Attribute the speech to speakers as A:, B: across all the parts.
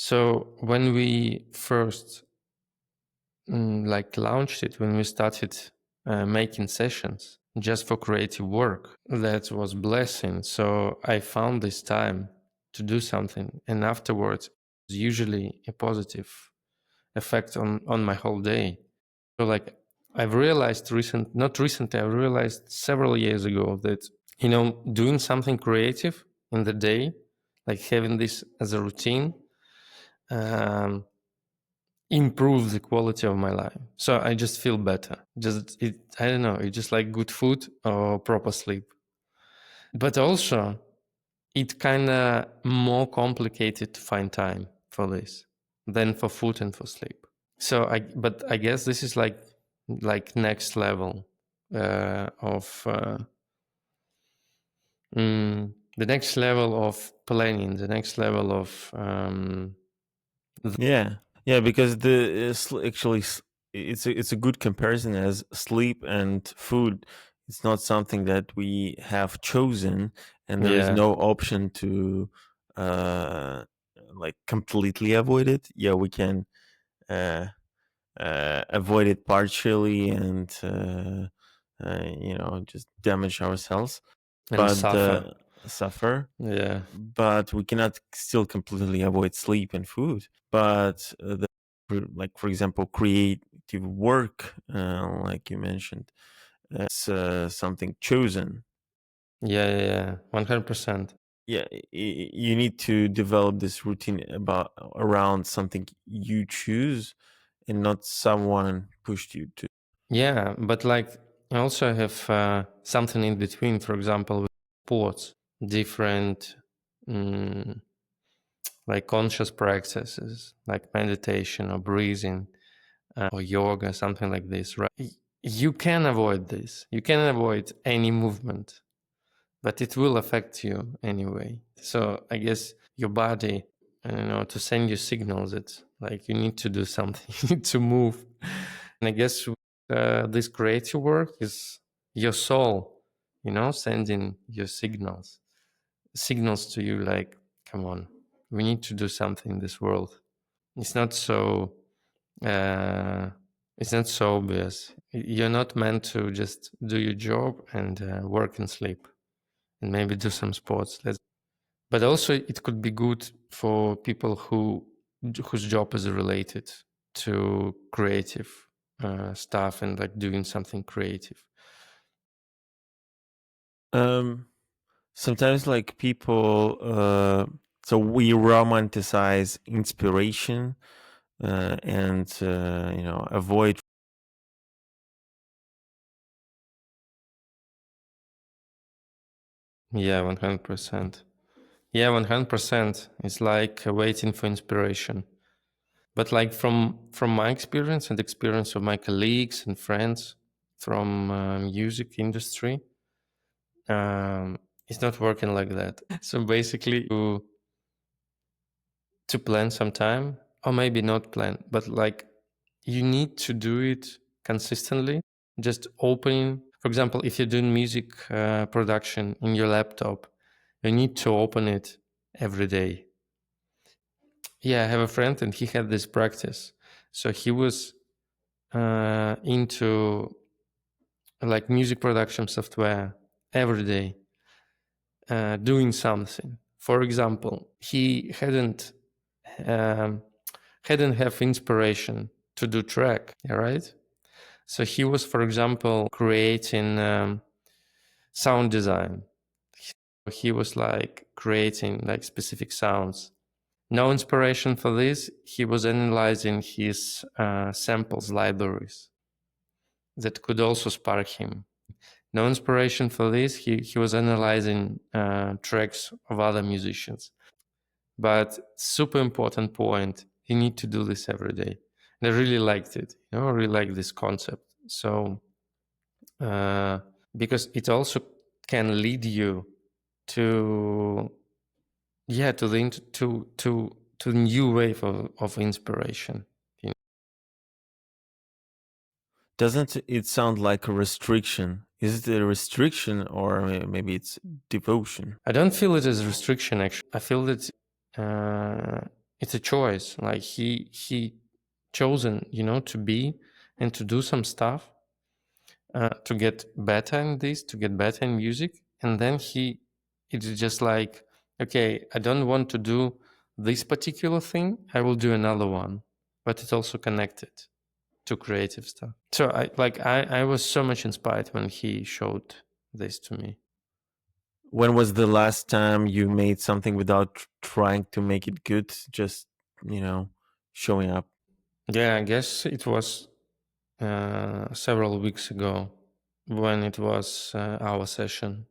A: So when we first launched it, when we started making sessions just for creative work, that was blessing. So I found this time to do something, and afterwards it's usually a positive effect on my whole day. So like I've realized I realized several years ago that, doing something creative in the day, like having this as a routine, improve the quality of my life. So I just feel better. I don't know, it's just like good food or proper sleep. But also, it's kind of more complicated to find time for this than for food and for sleep. So I guess this is like next level of the next level of planning, the next level of
B: Yeah, because it's a good comparison, as sleep and food. It's not something that we have chosen, and there is
A: yeah,
B: no option to uh, like completely avoid it. Yeah, we can uh, avoid it partially and just damage ourselves,
A: and
B: but
A: suffer.
B: suffer.
A: Yeah,
B: But we cannot still completely avoid sleep and food. But like, for example, creative work, like you mentioned, it's something chosen.
A: yeah, 100%.
B: Yeah, you need to develop this routine around something you choose and not someone pushed you to.
A: Yeah, but like I also have something in between. For example, with sports, different like conscious practices, like meditation or breathing or yoga, something like this. Right? You can avoid this. You can avoid any movement, but it will affect you anyway. So I guess your body, to send you signals that like you need to do something, you need to move. And I guess this creative work is your soul, sending your signals to you like, come on, we need to do something in this world. It's not so uh, it's not so obvious. You're not meant to just do your job and work and sleep and maybe do some sports. But also, it could be good for people whose job is related to creative stuff and like doing something creative.
B: Sometimes, like, people, so we romanticize inspiration, and avoid.
A: Yeah, 100%. Yeah, 100%. It's like waiting for inspiration. But like from my experience and experience of my colleagues and friends from music industry, it's not working like that. So basically, to plan some time, or maybe not plan, but like you need to do it consistently. Just opening, for example, if you're doing music production in your laptop, you need to open it every day. Yeah, I have a friend and he had this practice. So he was into like music production software every day, doing something. For example, he um, hadn't have inspiration to do track, right? So he was, for example, creating sound design. He was like creating like specific sounds. No inspiration for this. He was analyzing his samples libraries that could also spark him. No inspiration for this. He was analyzing tracks of other musicians. But super important point, you need to do this every day. And I really liked it. I really like this concept. So uh, because it also can lead you to to the to new wave of inspiration.
B: Doesn't it sound like a restriction? Is it a restriction, or maybe it's devotion?
A: I don't feel it as a restriction. Actually, I feel that. it's a choice. Like he chosen, to be and to do some stuff, to get better in this, to get better in music, and then it's just like, okay, I don't want to do this particular thing. I will do another one, but it's also connected to creative stuff. So I was so much inspired when he showed this to me.
B: When was the last time you made something without trying to make it good? Just, showing up.
A: Yeah, I guess it was several weeks ago when it was our session.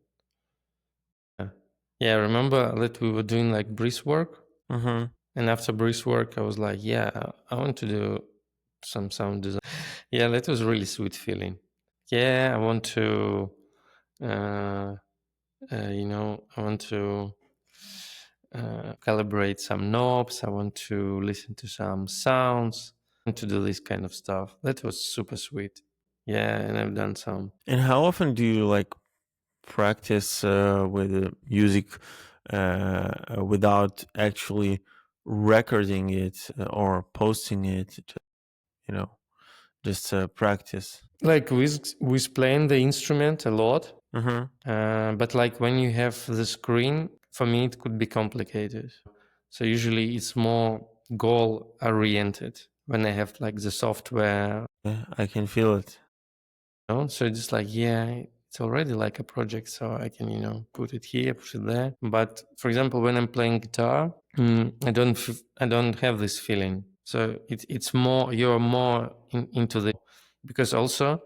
A: Yeah, I remember that we were doing like breath work,
B: Mm-hmm.
A: and after breath work, I was like, yeah, I want to do some sound design. Yeah, that was a really sweet feeling. Yeah, I want to, uh, I want to calibrate some knobs. I want to listen to some sounds and to do this kind of stuff. That was super sweet. Yeah, and I've done some.
B: And how often do you like practice with music without actually recording it or posting it? You know, just practice.
A: Like with playing the instrument a lot,
B: Mm-hmm.
A: but like when you have the screen, for me it could be complicated. So usually it's more goal oriented when I have like the software.
B: Yeah, I can feel it.
A: So it's like, yeah, it's already like a project, so I can put it here, put it there. But for example, when I'm playing guitar, I don't have this feeling. So it's more, you're more into the, because also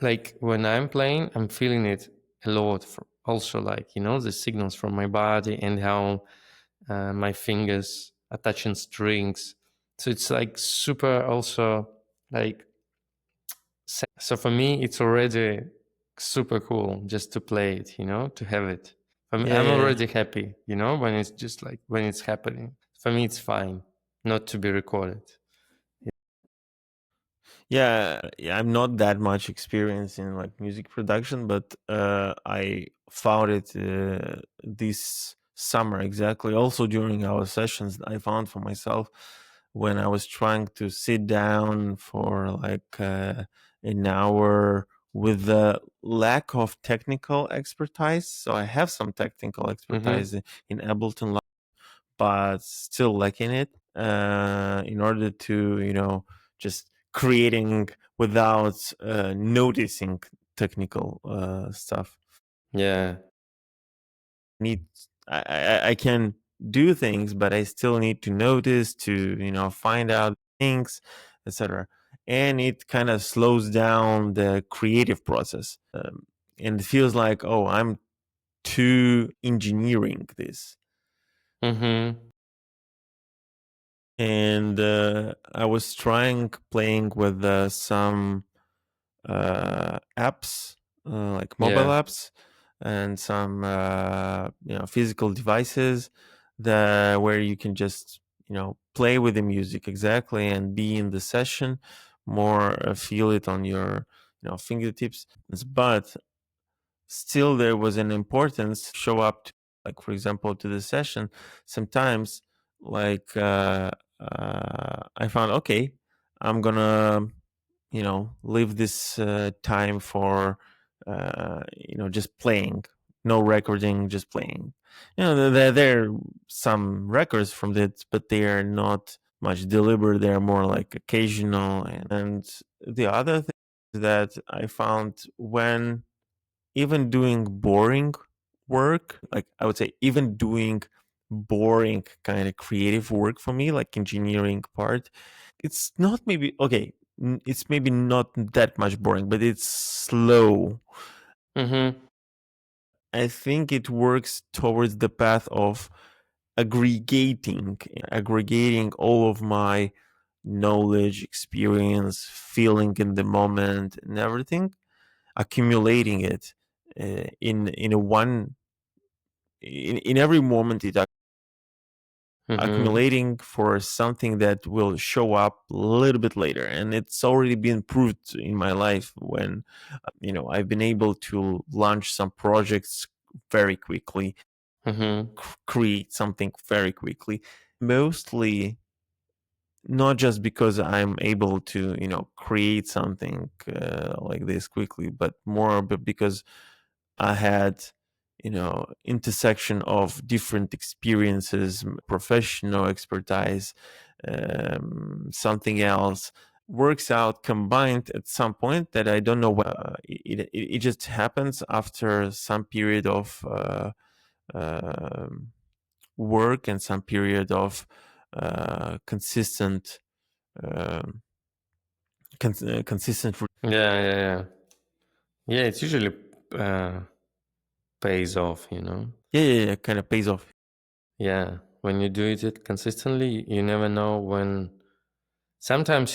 A: like when I'm playing, I'm feeling it a lot. Also, like the signals from my body and how my fingers are touching strings. So it's like super also like. So for me, it's already super cool just to play it, to have it. For me,
B: Yeah,
A: I'm
B: yeah,
A: already happy, when it's just like when it's happening. For me, it's fine not to be recorded.
B: yeah. I'm not that much experienced in like music production, but I found it this summer exactly. Also during our sessions, I found for myself when I was trying to sit down for like an hour with the lack of technical expertise. So I have some technical
A: Mm-hmm.
B: expertise in Ableton, but still lacking it in order to just creating without noticing technical stuff.
A: Yeah.
B: Need I can do things, but I still need to notice to find out things, etc. And it kind of slows down the creative process, and it feels like, oh, I'm too engineering this.
A: Mm-hmm.
B: And I was trying playing with some apps, like mobile
A: Yeah.
B: apps, and some physical devices that where you can just play with the music exactly and be in the session more, feel it on your fingertips. But still there was an importance show up to, like for example, to the session sometimes, like I found, okay, I'm gonna leave this time for just playing, no recording, just playing. There are some records from it, but they are not much deliberate, they're more like occasional. And the other thing that I found, when even doing boring work, like I would say, even doing boring kind of creative work for me, like engineering part, it's not maybe okay. It's maybe not that much boring, but it's slow.
A: Mm-hmm.
B: I think it works towards the path of aggregating all of my knowledge, experience, feeling in the moment, and everything, accumulating it in a one in every moment, it
A: Mm-hmm.
B: accumulating for something that will show up a little bit later. And it's already been proved in my life when I've been able to launch some projects very quickly.
A: Mm-hmm.
B: create something very quickly. Mostly not just because I'm able to, create something like this quickly, but more but because I had, intersection of different experiences, professional expertise, something else works out combined at some point that I don't know what. It just happens after some period of um work and some period of consistent um, consistent.
A: Yeah, yeah, yeah. Yeah, it usually uh, pays off, you know?
B: Yeah, yeah, yeah, kind of pays off.
A: Yeah, when you do it consistently, you never know when. Sometimes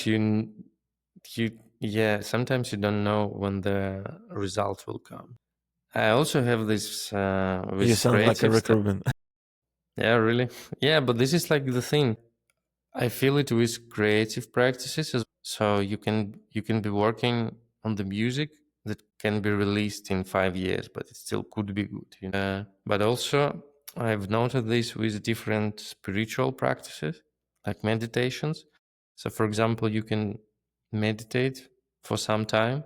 A: sometimes you don't know when the result will come. I also have this
B: You
A: with
B: sound like a
A: creative stuff.
B: recruitment.
A: Yeah, really. Yeah, but this is like the thing. I feel it with creative practices as so you can be working on the music that can be released in 5 years, but it still could be good. But also, I've noted this with different spiritual practices, like meditations. So, for example, you can meditate for some time,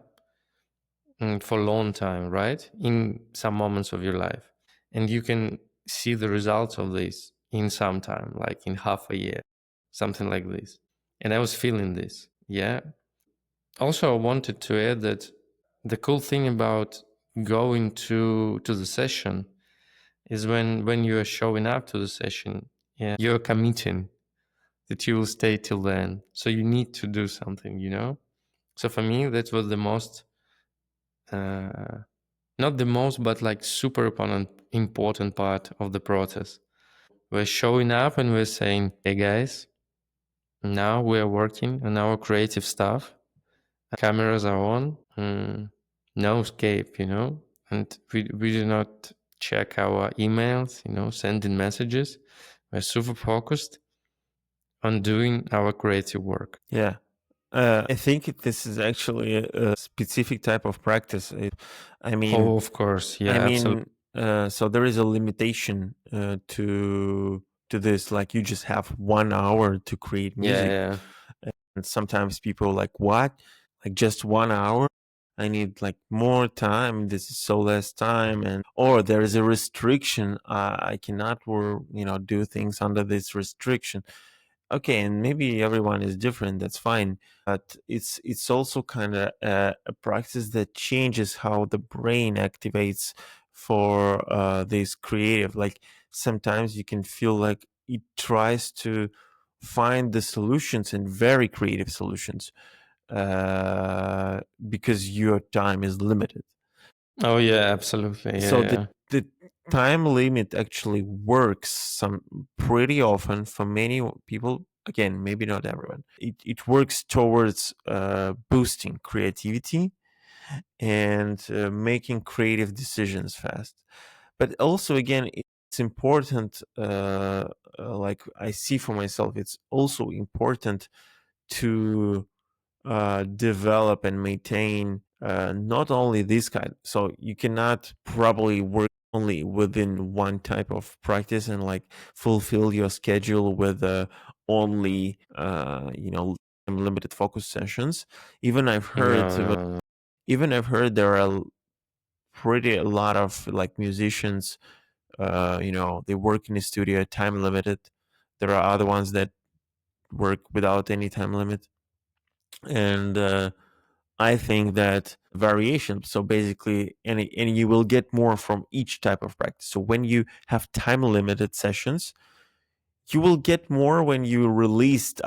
A: for a long time, right? In some moments of your life. And you can see the results of this in some time, like in half a year, something like this. And I was feeling this. Yeah. Also, I wanted to add that the cool thing about going to the session is when you are showing up to the session, yeah, you're committing that you will stay till then. So you need to do something, you know? So for me, that was the most uh, not the most, but like super important part of the process. We're showing up and we're saying, hey guys, now we're working on our creative stuff. Cameras are on, no escape, you know, and we do not check our emails, you know, sending messages. We're super focused on doing our creative work.
B: Yeah. I think this is actually a specific type of practice. I mean,
A: Oh, of course.
B: I
A: Yeah, absolutely.
B: mean, so there is a limitation to this. Like you just have 1 hour to create
A: Yeah,
B: music,
A: yeah.
B: and sometimes people are like, "What? Like just 1 hour? I need like more time. This is so less time." And or there is a restriction. I cannot, do things under this restriction. Okay, and maybe everyone is different. That's fine, but it's also kind of a practice that changes how the brain activates for this creative. Like sometimes you can feel like it tries to find the solutions and very creative solutions uh, because your time is limited.
A: Oh, yeah, absolutely. Yeah,
B: So the
A: yeah.
B: the time limit actually works some pretty often for many people. Again, maybe not everyone. It works towards boosting creativity and making creative decisions fast. But also, again, it's important. Like I see for myself, it's also important to develop and maintain not only this kind. So you cannot probably work only within one type of practice and like fulfill your schedule with only limited focus sessions. Even I've heard
A: No, no, no.
B: even I've heard there are pretty a lot of like musicians. They work in a studio time limited. There are other ones that work without any time limit, and I think that variation. So basically, and you will get more from each type of practice. So when you have time limited sessions, you will get more when you released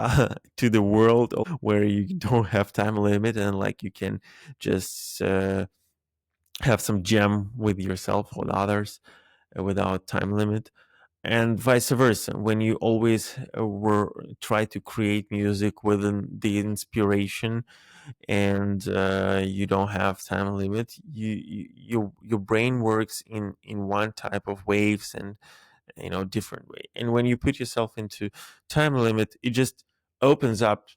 B: to the world where you don't have time limit and like you can just have some jam with yourself or others without time limit, and vice versa. When you always were try to create music within the inspiration and you don't have time limit, your brain works in one type of waves and different way. And when you put yourself into time limit, it just opens up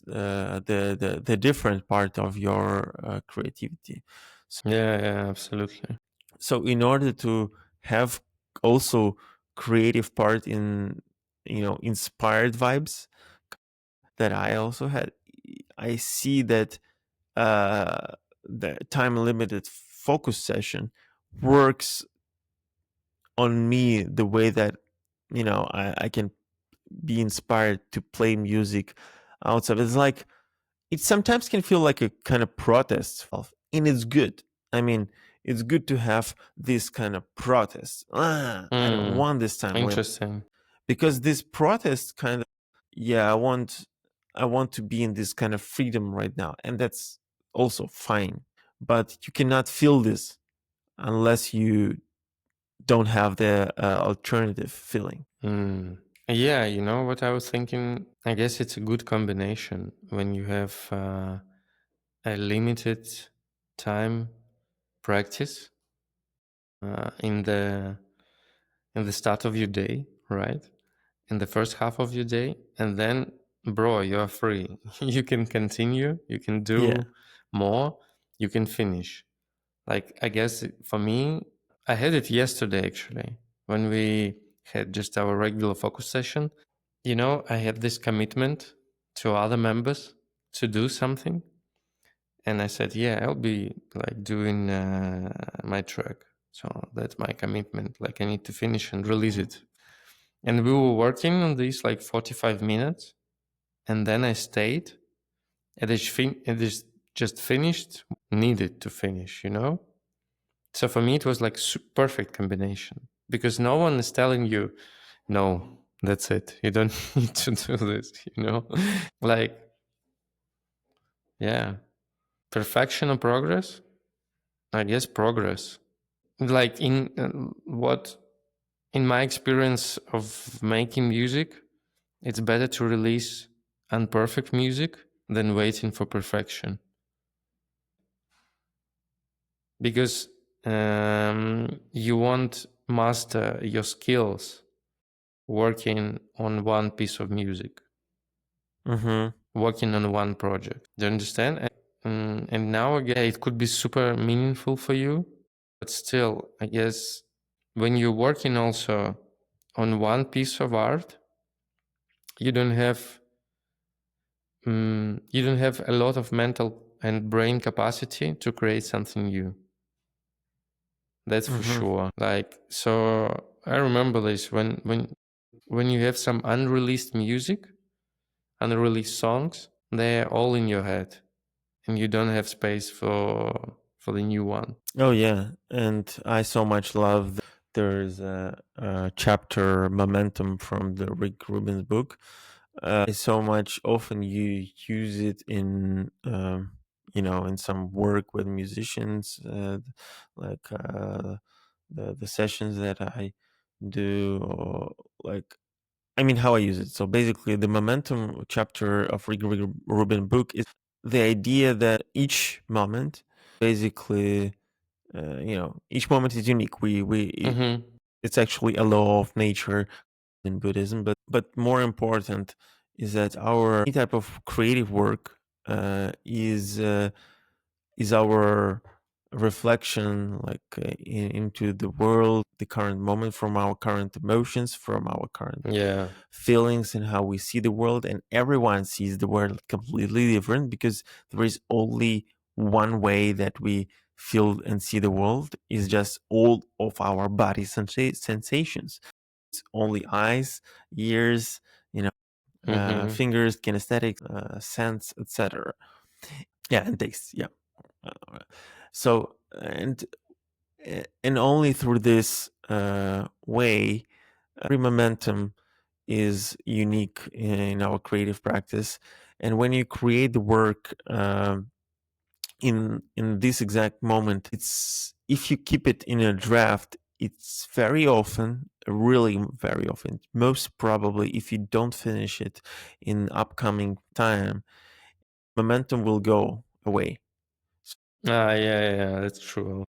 B: the different part of your creativity.
A: Yeah, yeah, absolutely.
B: So in order to have also creative part in, inspired vibes that I also had. I see that the time limited focus session works on me the way that, I can be inspired to play music outside. It's like, it sometimes can feel like a kind of protest, and it's good. I mean, it's good to have this kind of protest. I don't
A: Mm,
B: want this time,
A: interesting.
B: because this protest kind of, yeah, I want to be in this kind of freedom right now, and that's also fine. But you cannot feel this unless you don't have the alternative feeling.
A: Mm. Yeah, you know what I was thinking? I guess it's a good combination when you have a limited time practice in the start of your day, right? In the first half of your day, and then, bro, you're free. You can continue, you can
B: Yeah.
A: do more, you can finish. Like, I guess for me, I had it yesterday actually when we had just our regular focus session. You know, I had this commitment to other members to do something, and I said, yeah, I'll be like doing my track. So that's my commitment. Like, I need to finish and release it. And we were working on this like 45 minutes, and then I stayed. It is just finished. Needed to finish, you know. So for me, it was like perfect combination because no one is telling you, no, that's it. You don't need to do this, you know? Like, yeah, perfection or progress? I guess progress. Like, in my experience of making music, it's better to release imperfect music than waiting for perfection. Because you won't master your skills working on one piece of music,
B: Mm-hmm.
A: working on one project. Do you understand? And now again, it could be super meaningful for you, but still, I guess when you're working also on one piece of art, you don't have a lot of mental and brain capacity to create something new. That's for
B: Mm-hmm.
A: sure. Like, so I remember this when you have some unreleased music, unreleased songs, they're all in your head, and you don't have space for the new one.
B: Oh yeah, and I so much love. There's a chapter momentum from the Rick Rubin's book. I so much often you use it in in some work with musicians, like the sessions that I do, or like, I mean, how I use it. So basically, the momentum chapter of Rick Rubin book is the idea that each moment, basically, each moment is unique.
A: Mm-hmm.
B: It's actually a law of nature in Buddhism, but more important is that our any type of creative work is our reflection, like into the world, the current moment, from our current emotions, from our current
A: Yeah.
B: feelings, and how we see the world. And everyone sees the world completely different, because there is only one way that we feel and see the world, is just all of our body sensations. It's only eyes, ears,
A: Mm-hmm.
B: fingers, kinesthetics, sense, etc. Yeah, and taste. Yeah. Uh, so and only through this way, every momentum is unique in our creative practice. And when you create the work in this exact moment, it's, if you keep it in a draft, it's very often, really very often, most probably, if you don't finish it in upcoming time, momentum will go away.
A: Yeah, that's true.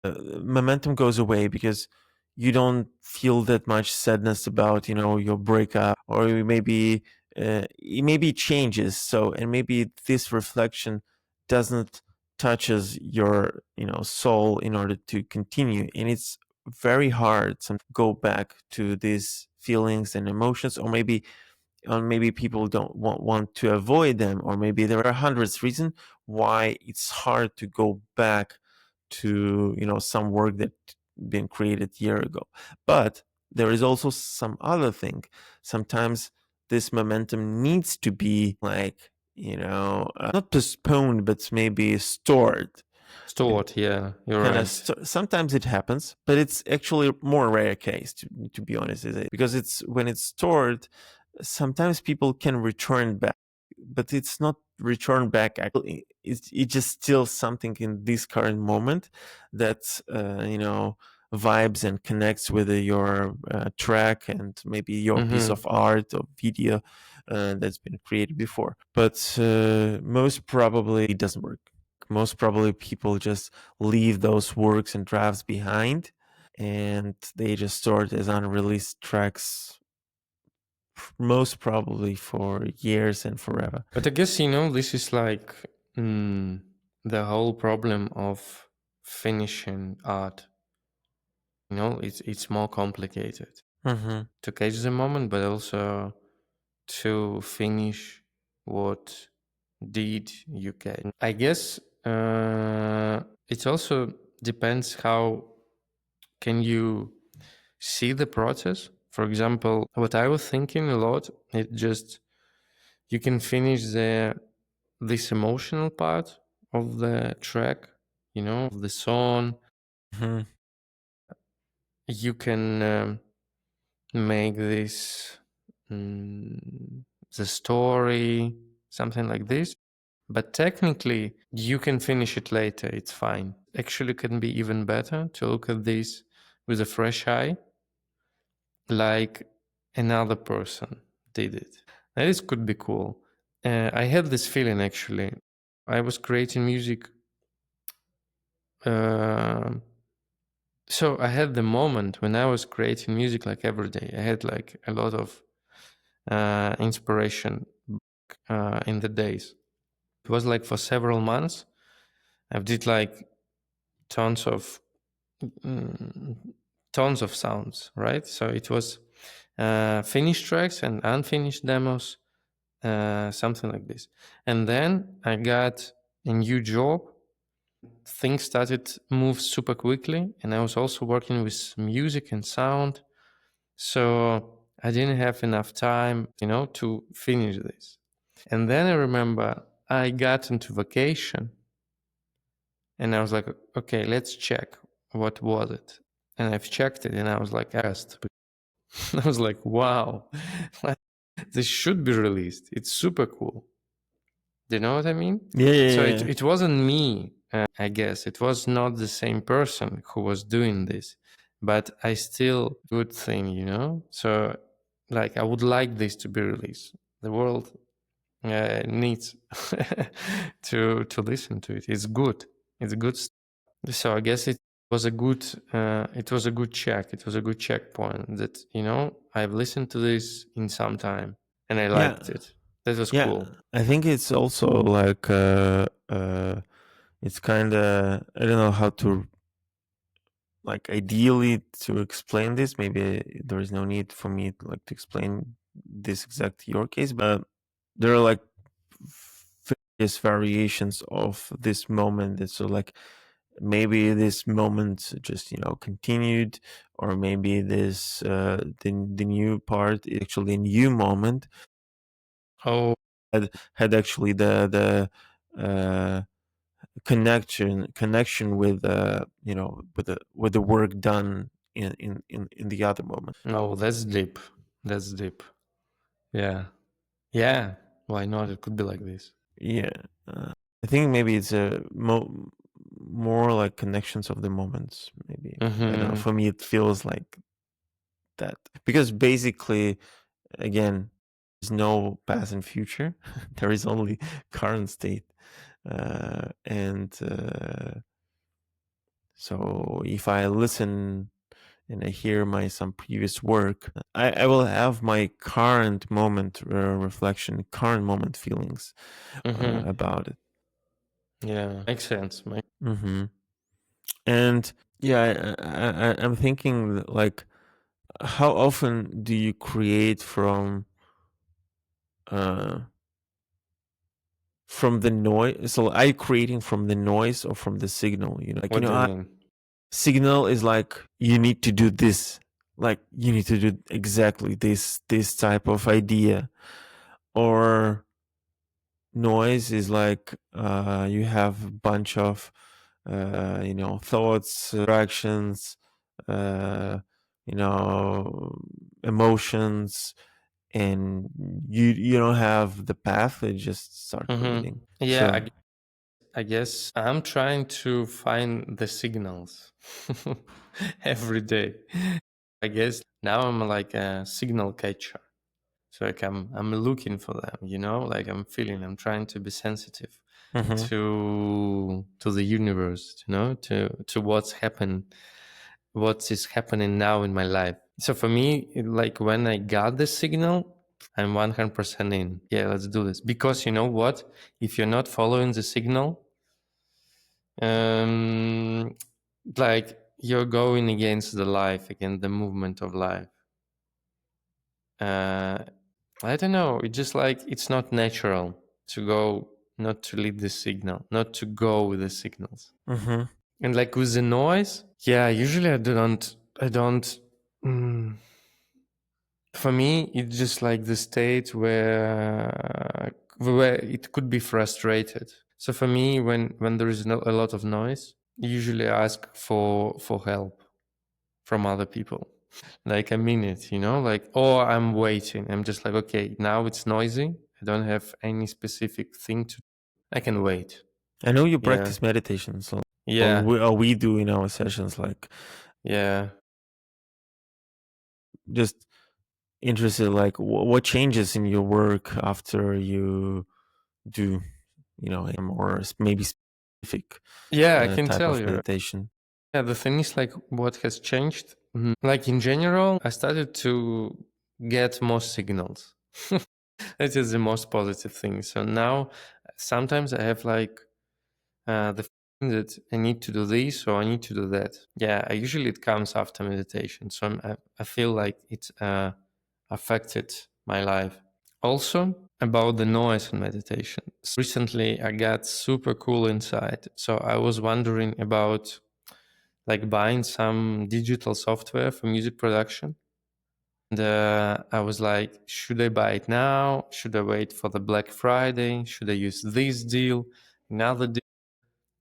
B: Momentum goes away because you don't feel that much sadness about your breakup, or maybe it maybe changes. So, and maybe this reflection doesn't touches your soul in order to continue, and it's very hard to go back to these feelings and emotions, or maybe people don't want to avoid them, or maybe there are hundreds of reasons why it's hard to go back to some work that been created year ago. But there is also some other thing. Sometimes this momentum needs to be like not postponed, but maybe stored.
A: Stored, yeah, you're
B: Kind of
A: right.
B: sometimes it happens, but it's actually a more rare case, to be honest, because it's when it's stored, sometimes people can return back, but it's not return back. Actually, it's just still something in this current moment that vibes and connects with your track and maybe your piece of art or video that's been created before. But most probably it doesn't work. Most probably people just leave those works and drafts behind, and they just store it as unreleased tracks, most probably for years and forever.
A: But I guess, this is like the whole problem of finishing art. It's more complicated
B: Mm-hmm.
A: to catch the moment, but also to finish what did you get. I guess it also depends how can you see the process. For example, what I was thinking a lot, it just you can finish this emotional part of the track, of the song.
B: Mm-hmm.
A: You can make this the story, something like this. But technically, you can finish it later. It's fine. Actually, can be even better to look at this with a fresh eye, like another person did it. Now, this could be cool. I had this feeling actually. I was creating music. So I had the moment when I was creating music like every day. I had like a lot of inspiration in the days. It was like for several months. I did like tons of mm, tons of sounds, right? So it was finished tracks and unfinished demos, something like this. And then I got a new job. Things started to move super quickly, and I was also working with music and sound. So I didn't have enough time, to finish this. And then I remember I got into vacation and I was like, okay, let's check. What was it? And I've checked it and I was like, asked. I was like, wow, this should be released. It's super cool. Do you know what I mean?
B: Yeah,
A: So
B: yeah,
A: it,
B: yeah.
A: it wasn't me, I guess. It was not the same person who was doing this, but I still, good thing, So like, I would like this to be released. The world needs to listen to it. It's good. It's good. So I guess it was a good check. It was a good checkpoint that I've listened to this in some time and I
B: Yeah,
A: liked it. That was
B: yeah.
A: cool.
B: I think it's also like it's kind of, I don't know how to, like, ideally to explain this. Maybe there is no need for me like to explain this exact your case, but there are like various variations of this moment. And so like maybe this moment just continued, or maybe this the new part is actually a new moment,
A: Oh,
B: had actually the connection with with the work done in the other moment.
A: no, that's deep. That's deep. Yeah. Yeah. Why not? It could be like this.
B: Yeah, I think maybe it's a more like connections of the moments. Maybe, I don't know.
A: Mm-hmm.
B: For me, it feels like that, because basically, again, there's no past and future. There is only current state, and so if I listen and I hear my some previous work, I will have my current moment reflection, current moment feelings
A: Mm-hmm.
B: about it.
A: Yeah. Makes sense.
B: Hmm. And yeah, I'm thinking like, how often do you create uh from the noise? So are you creating from the noise or from the signal? Like,
A: What do you mean?
B: signal is like, you need to do this, like you need to do exactly this type of idea. Or noise is like, you have a bunch of thoughts, actions, uh you know emotions, and you don't have the path, you just start creating.
A: Yeah,
B: So
A: I guess I'm trying to find the signals every day. I guess now I'm like a signal catcher. So like I'm looking for them, like I'm trying to be sensitive
B: mhm.
A: to the universe, to what is happening now in my life. So for me, like when I got the signal, I'm 100% in. Yeah, let's do this. Because you know what? If you're not following the signal, um, like you're going against the life, against the movement of life. Uh, I don't know. It's just like it's not natural to go, not to lead the signal, not to go with the signals.
B: Mhm.
A: And like with the noise, yeah, usually I don't. Mm, for me, it's just like the state where it could be frustrated. So for me, when there is a lot of noise, I usually ask for help from other people. Like a minute, like, or I'm waiting. I'm just like, okay, now it's noisy. I don't have any specific thing to. I can wait.
B: I know you
A: Yeah,
B: practice meditation, so
A: yeah,
B: we do in our sessions, like,
A: yeah.
B: just interested, like, what changes in your work after you do, or maybe specific
A: Yeah, I can
B: type
A: tell
B: of
A: you.
B: meditation.
A: Yeah, the thing is like what has changed. Like in general, I started to get more signals. That is the most positive thing. So now sometimes I have like the feeling that I need to do this or I need to do that. Yeah, usually it comes after meditation. So I feel like it affected my life. Also, about the noise in meditation. So recently, I got super cool insight. So I was wondering about like buying some digital software for music production. And I was like, should I buy it now? Should I wait for the Black Friday? Should I use this deal? Another deal?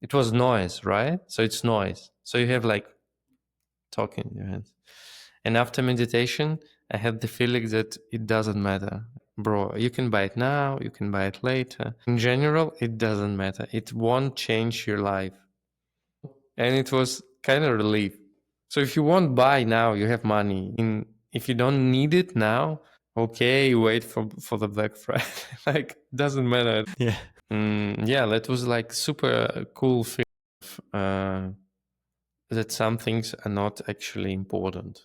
A: It was noise, right? So it's noise. So you have like talking in your hands. And after meditation, I had the feeling that it doesn't matter. Bro, you can buy it now, you can buy it later. In general, it doesn't matter. It won't change your life. And it was kind of relief. So if you won't buy now, you have money. If you don't need it now, okay, wait for the Black Friday. Like, doesn't matter.
B: Yeah.
A: Yeah, that was like super cool feeling. Uh, that some things are not actually important.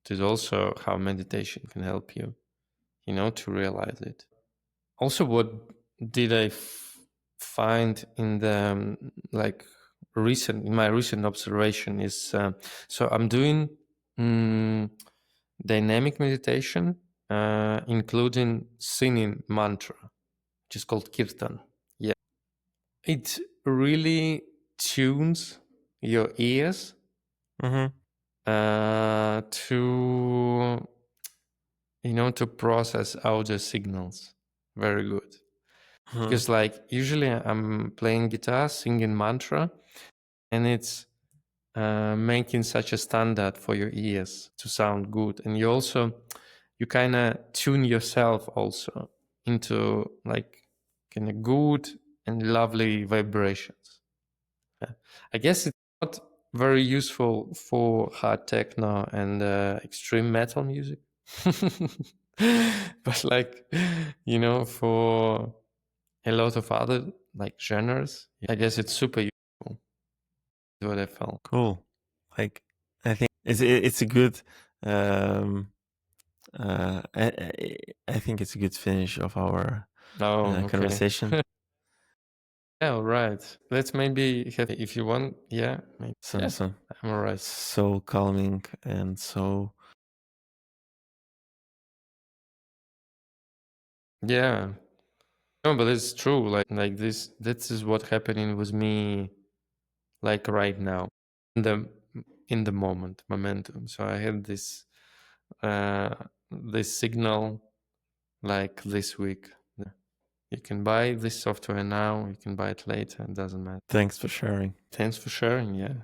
A: It is also how meditation can help you, to realize it. Also, what did I find in the like in my recent observation is so I'm doing um, dynamic meditation, including singing mantra, which is called kirtan. Yeah, it really tunes your ears
B: Mm-hmm.
A: to to process audio signals very good
B: Hmm.
A: because like usually I'm playing guitar singing mantra and it's making such a standard for your ears to sound good and you kind of tune yourself also into like kind of good and lovely vibrations. Yeah. I guess it's not very useful for hard techno and extreme metal music. But like, for a lot of other like genres, I guess it's super useful. Is what I felt.
B: Cool. Like, I think it's a good, um I think it's a good finish of our
A: Oh, okay.
B: conversation.
A: Yeah, all right. Let's maybe have, if you want. Yeah, maybe. Yeah,
B: So
A: I'm all right.
B: so calming and so
A: Yeah. No, but it's true. Like this. This is what happening with me. Like right now, in the moment, momentum. So I had this signal like this week. You can buy this software now. You can buy it later. It doesn't matter.
B: thanks for sharing.
A: Thanks for sharing. Yeah.